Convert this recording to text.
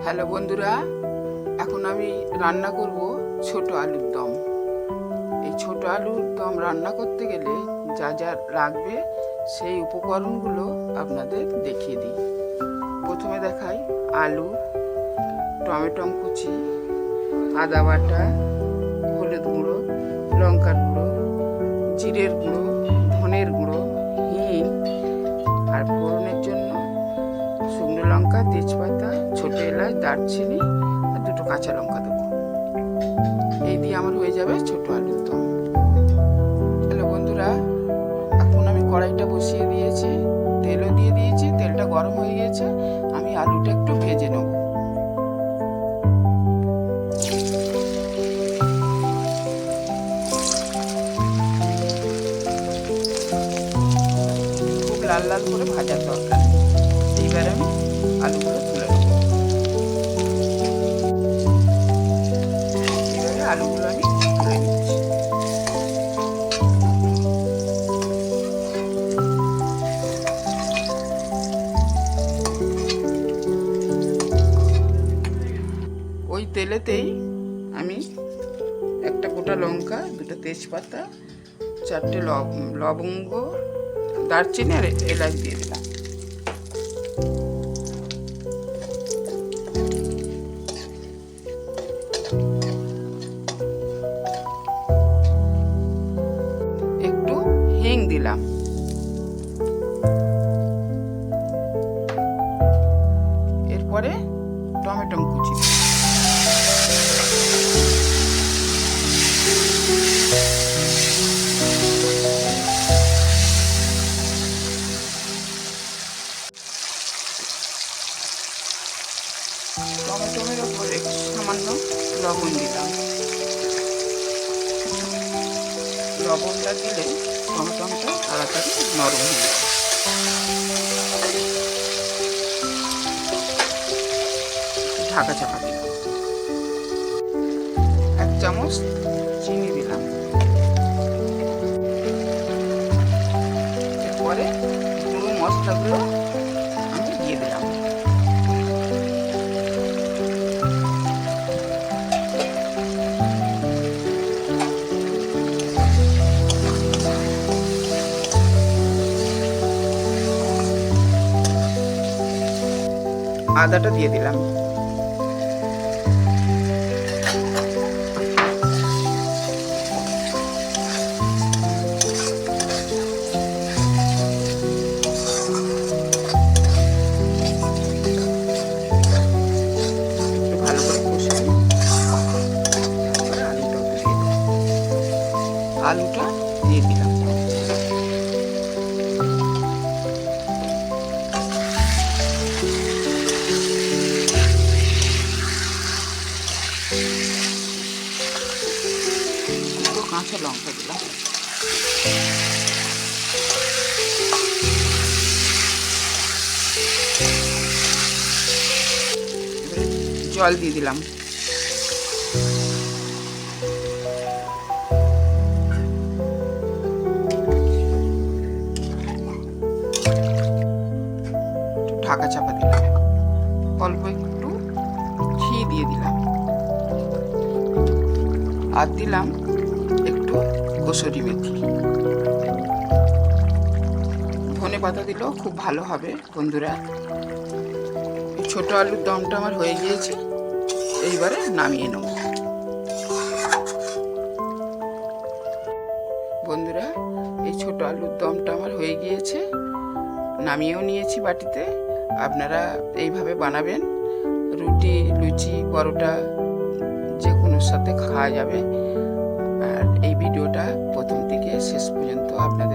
Hello বন্ধুরা, এখন আমি রান্না করব ছোট আলুর দম। এই ছোট আলুর দম রান্না করতে গেলে যা যা লাগবে সেই উপকরণগুলো আপনাদের দেখিয়ে দিই। প্রথমে দেখাই আলু, টমেটো কুচি, আদা বাটা, হলুদ গুঁড়ো, লঙ্কার গুঁড়ো, জিরের গুঁড়ো, ধনের গুঁড়ো, হিং, আর ফোড়নের জন্য শুকনো লঙ্কা, তেজপাতা, ছোট এলাচ, দারচিনি আর দুটো কাঁচা লঙ্কা দেবো। এই দিয়ে আমার হয়ে যাবে ছোট আলুর দম। হ্যালো বন্ধুরা, এখন আমি কড়াইটা বসিয়ে দিয়েছি, তেলও দিয়ে দিয়েছি, তেলটা গরম হয়ে গিয়েছে। আমি আলুটা একটু ভেজে নেব। খুব লাল লাল করে ভাজার দরকার। এইবার আমি আলুগুলো তুলে নেব। এইভাবে আলুগুলো আমি তুলে নিচ্ছি। ওই তেলেতেই আমি একটা গোটা লঙ্কা, দুটো তেজপাতা, চারটে লবঙ্গ, দারচিনি আর এলাচ দিয়ে দিলাম। একটু হিং দিলাম। এরপরে টমেটো কুচি, টমেটোর ওপর একটু সামান্য লবণ দিলাম। লবণটা দিলে টমেটোটা তাড়াতাড়ি নরম হয়ে যাবে। ঢাকা চাপা দিলাম। 1 চামচ চিনি দিলাম। এরপরে গুঁড়ো মশলাগুলো আমি দিয়ে দিলাম। আদাটা দিয়ে দিলাম। ভালো করে কষে আলুটা দিয়ে দিলাম। কাঁচা লঙ্কা দিলাম। জল দিয়ে দিলাম। ঢাকা চাপা দিলাম। অল্প একটু ঘি দিয়ে দিলাম। আর দিলাম একটু কসুরি মেথি। ধনে পাতা দিলেও খুব ভালো হবে বন্ধুরা। এই ছোট আলুর দমটা আমার হয়ে গিয়েছে। এইবারে নামিয়ে নেব। বন্ধুরা, এই ছোট আলুর দমটা আমার হয়ে গিয়েছে। নামিয়েও নিয়েছি বাটিতে। আপনারা এইভাবে বানাবেন। রুটি, লুচি, পরোটা যে কোনোর সাথে খাওয়া যাবে। আর এই ভিডিওটা প্রথম থেকে শেষ পর্যন্ত আপনাদের